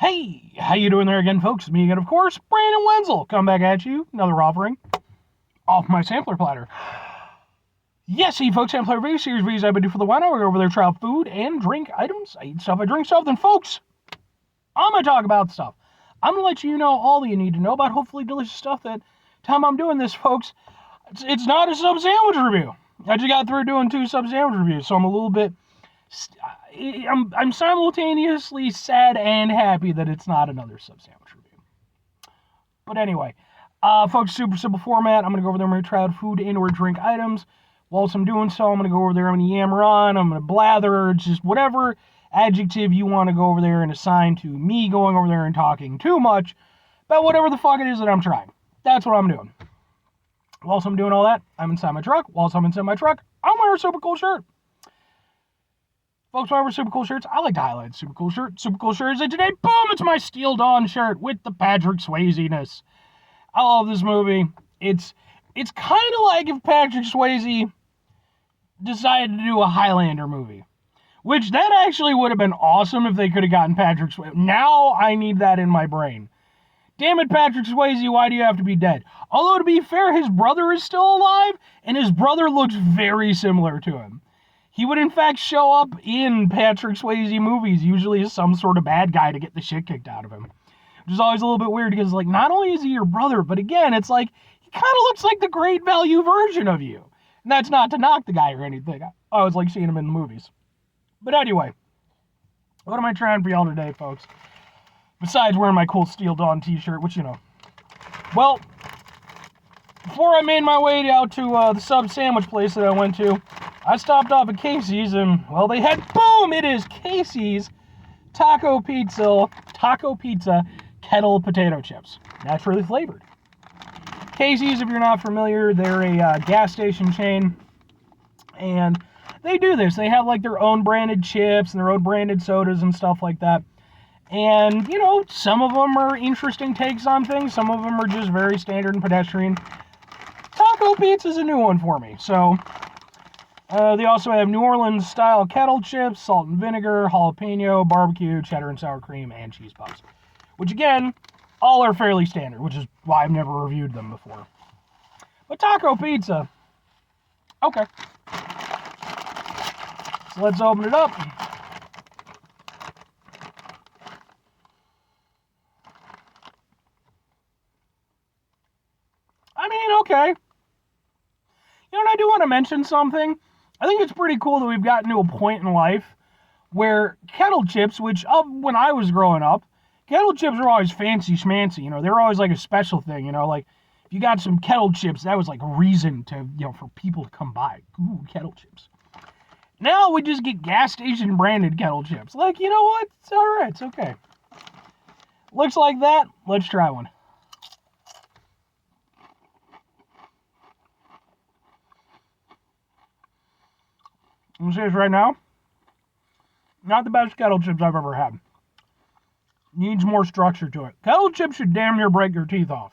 Hey, how you doing there again, folks? Me again, of course, Brandon Wenzel. Come back at you, another offering off my sampler platter. Yes, folks, sampler video series videos I've been doing for the while now. We're over there, try out food and drink items. I eat stuff, I drink stuff. Then, folks, I'm gonna talk about stuff. I'm gonna let you know all that you need to know about hopefully delicious stuff. That time I'm doing this, folks, it's not a sub sandwich review. I just got through doing 2 sub sandwich reviews, so I'm a little bit. I'm simultaneously sad and happy that it's not another sub sandwich review. But anyway, folks, super simple format. I'm going to go over there, I'm going to try out food and or drink items. Whilst I'm doing so, I'm going to go over there, I'm going to yammer on, I'm going to blather, just whatever adjective you want to go over there and assign to me going over there and talking too much about whatever the fuck it is that I'm trying. That's what I'm doing. Whilst I'm doing all that, I'm inside my truck. Whilst I'm inside my truck, I'm wearing a super cool shirt. Folks, when I wear super cool shirts, I like to highlight super cool shirt. Super cool shirt is it today. Boom! It's my Steel Dawn shirt with the Patrick Swayze-ness. I love this movie. It's kind of like if Patrick Swayze decided to do a Highlander movie. Which, that actually would have been awesome if they could have gotten Patrick Swayze. Now I need that in my brain. Damn it, Patrick Swayze, why do you have to be dead? Although, to be fair, his brother is still alive, and his brother looks very similar to him. He would, in fact, show up in Patrick Swayze movies, usually as some sort of bad guy to get the shit kicked out of him. Which is always a little bit weird, because, like, not only is he your brother, but again, it's like, he kind of looks like the great value version of you. And that's not to knock the guy or anything. I always like seeing him in the movies. But anyway, what am I trying for y'all today, folks? Besides wearing my cool Steel Dawn t-shirt, which, you know. Well, before I made my way out to the sub sandwich place that I went to, I stopped off at Casey's and, well, they had, boom, it is Casey's Taco Pizza Kettle potato chips. Naturally flavored. Casey's, if you're not familiar, they're a gas station chain, and they do this. They have, like, their own branded chips and their own branded sodas and stuff like that. And, you know, some of them are interesting takes on things. Some of them are just very standard and pedestrian. Taco Pizza's a new one for me, so... they also have New Orleans-style kettle chips, salt and vinegar, jalapeno, barbecue, cheddar and sour cream, and cheese puffs. Which, again, all are fairly standard, which is why I've never reviewed them before. But Taco Pizza. Okay. So let's open it up. I mean, okay. You know, and I do want to mention something. I think it's pretty cool that we've gotten to a point in life where kettle chips, which when I was growing up, kettle chips were always fancy schmancy. You know, they were always like a special thing. You know, like if you got some kettle chips, that was like a reason to, you know, for people to come by. Ooh, kettle chips. Now we just get gas station branded kettle chips. Like, you know what? It's all right. It's okay. Looks like that. Let's try one. I'm going to say this right now. Not the best kettle chips I've ever had. Needs more structure to it. Kettle chips should damn near break your teeth off.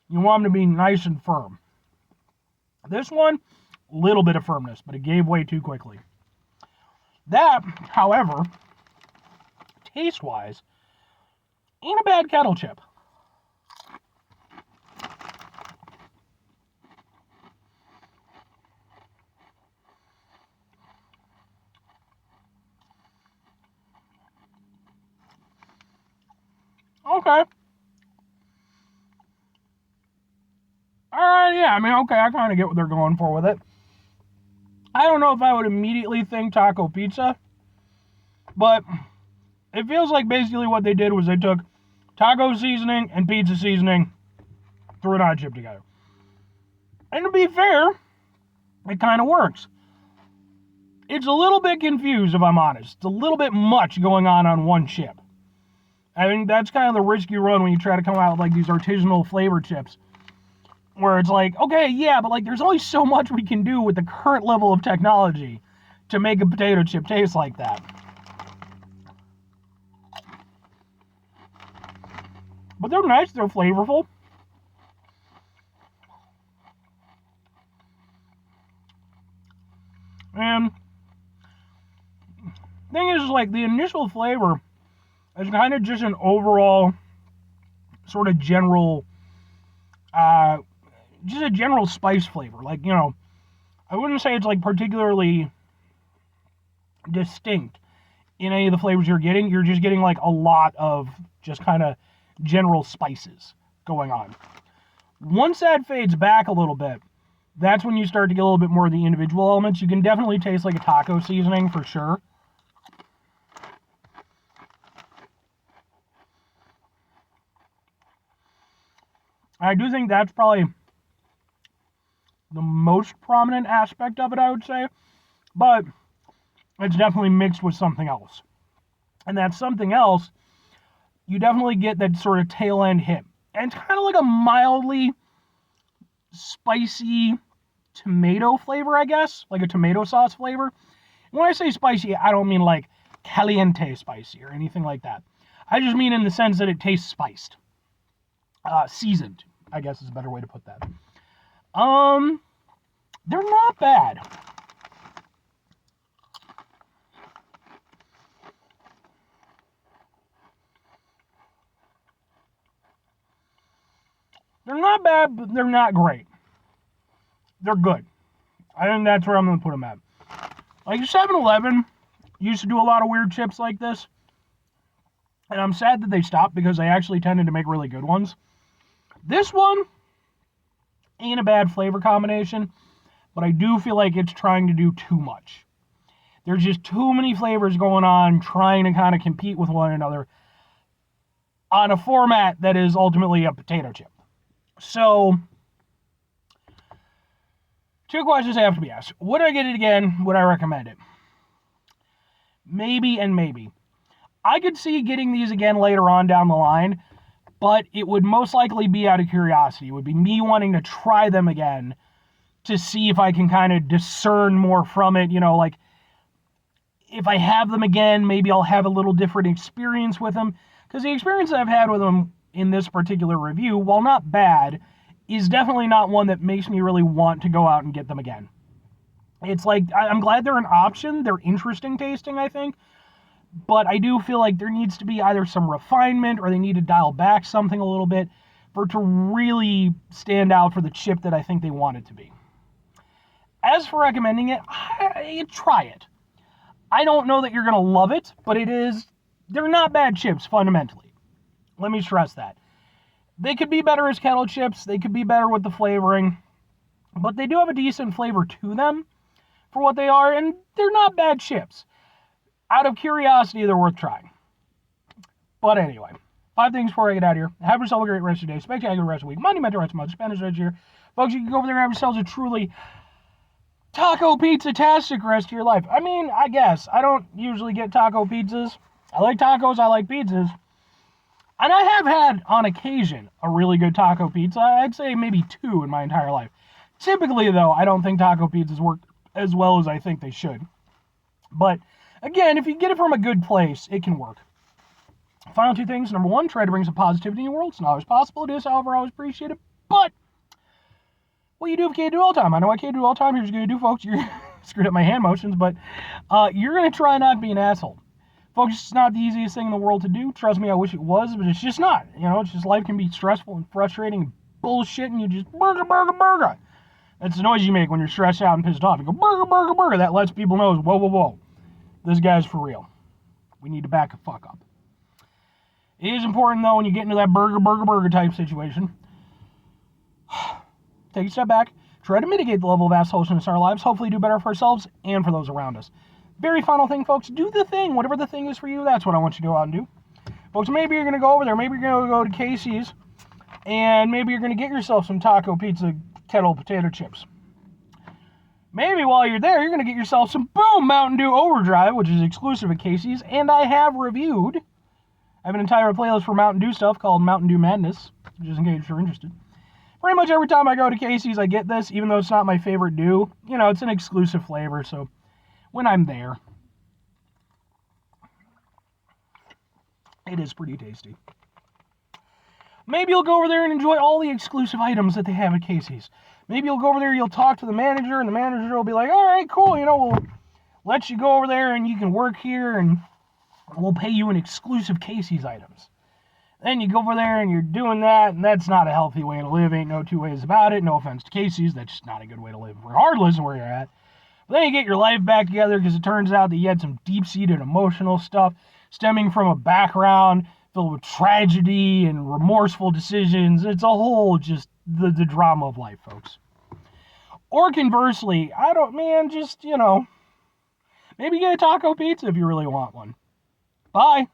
You want them to be nice and firm. This one, a little bit of firmness, but it gave way too quickly. That, however, taste-wise, ain't a bad kettle chip. Okay. Alright, yeah, I mean, okay, I kind of get what they're going for with it. I don't know if I would immediately think taco pizza, but it feels like basically what they did was they took taco seasoning and pizza seasoning, threw it on a chip together. And to be fair, it kind of works. It's a little bit confused, if I'm honest. It's a little bit much going on one chip. I think that's kind of the risk you run when you try to come out with like these artisanal flavor chips. Where it's like, okay, yeah, but like there's only so much we can do with the current level of technology to make a potato chip taste like that. But they're nice, they're flavorful. And thing is, like, the initial flavor It's kind of just an overall sort of general, just a general spice flavor. Like, you know, I wouldn't say it's like particularly distinct in any of the flavors you're getting. You're just getting like a lot of just kind of general spices going on. Once that fades back a little bit, that's when you start to get a little bit more of the individual elements. You can definitely taste like a taco seasoning for sure. I do think that's probably the most prominent aspect of it, I would say. But it's definitely mixed with something else. And that something else, you definitely get that sort of tail end hit. And it's kind of like a mildly spicy tomato flavor, I guess. Like a tomato sauce flavor. When I say spicy, I don't mean like caliente spicy or anything like that. I just mean in the sense that it tastes spiced. Seasoned, I guess is a better way to put that. They're not bad. They're not bad, but they're not great. They're good. I think that's where I'm going to put them at. Like 7-Eleven used to do a lot of weird chips like this. And I'm sad that they stopped because they actually tended to make really good ones. This one ain't a bad flavor combination, but I do feel like it's trying to do too much. There's just too many flavors going on trying to kind of compete with one another on a format that is ultimately a potato chip. So, two questions have to be asked. Would I get it again? Would I recommend it? Maybe and maybe. I could see getting these again later on down the line, but it would most likely be out of curiosity. It would be me wanting to try them again to see if I can kind of discern more from it. You know, like, if I have them again, maybe I'll have a little different experience with them. Because the experience I've had with them in this particular review, while not bad, is definitely not one that makes me really want to go out and get them again. It's like, I'm glad they're an option. They're interesting tasting, I think. But I do feel like there needs to be either some refinement or they need to dial back something a little bit for it to really stand out for the chip that I think they want it to be. As for recommending it, try it. I don't know that you're going to love it, but they're not bad chips fundamentally. Let me stress that. They could be better as kettle chips. They could be better with the flavoring. But they do have a decent flavor to them for what they are, and they're not bad chips. Out of curiosity, they're worth trying. But anyway, 5 things before I get out of here. Have yourself a great rest of your day. Spectacular rest of the week. Monday, mental rest of the month. Spanish rest here. Folks, you can go over there and have yourselves a truly taco pizza-tastic rest of your life. I mean, I guess. I don't usually get taco pizzas. I like tacos. I like pizzas. And I have had, on occasion, a really good taco pizza. I'd say maybe 2 in my entire life. Typically, though, I don't think taco pizzas work as well as I think they should. But, again, if you get it from a good place, it can work. Final 2 things. Number 1, try to bring some positivity in your world. It's not always possible. It is, however, always appreciated. But what you do if you can't do all the time. I know I can't do all the time. Here's what you're going to do, folks. You're screwed up my hand motions, but you're going to try not to be an asshole. Folks, it's not the easiest thing in the world to do. Trust me, I wish it was, but it's just not. You know, it's just life can be stressful and frustrating and bullshit, and you just burger. That's the noise you make when you're stressed out and pissed off. You go burger. That lets people know, whoa. This guy's for real. We need to back the fuck up. It is important, though, when you get into that burger type situation. Take a step back. Try to mitigate the level of assholishness in our lives. Hopefully do better for ourselves and for those around us. Very final thing, folks. Do the thing. Whatever the thing is for you, that's what I want you to go out and do. Folks, maybe you're going to go over there. Maybe you're going to go to Casey's. And maybe you're going to get yourself some taco pizza kettle potato chips. Maybe while you're there, you're going to get yourself some Boom Mountain Dew Overdrive, which is exclusive at Casey's. And I have reviewed. I have an entire playlist for Mountain Dew stuff called Mountain Dew Madness, just in case you're interested. Pretty much every time I go to Casey's, I get this, even though it's not my favorite Dew. You know, it's an exclusive flavor, so when I'm there, it is pretty tasty. Maybe you'll go over there and enjoy all the exclusive items that they have at Casey's. Maybe you'll go over there, you'll talk to the manager, and the manager will be like, all right, cool, you know, we'll let you go over there and you can work here and we'll pay you in exclusive Casey's items. Then you go over there and you're doing that, and that's not a healthy way to live. Ain't no two ways about it. No offense to Casey's, that's just not a good way to live, regardless of where you're at. But then you get your life back together because it turns out that you had some deep-seated emotional stuff stemming from a background filled with tragedy and remorseful decisions. It's a whole just the drama of life, folks. Or conversely, just, maybe get a taco pizza if you really want one. Bye.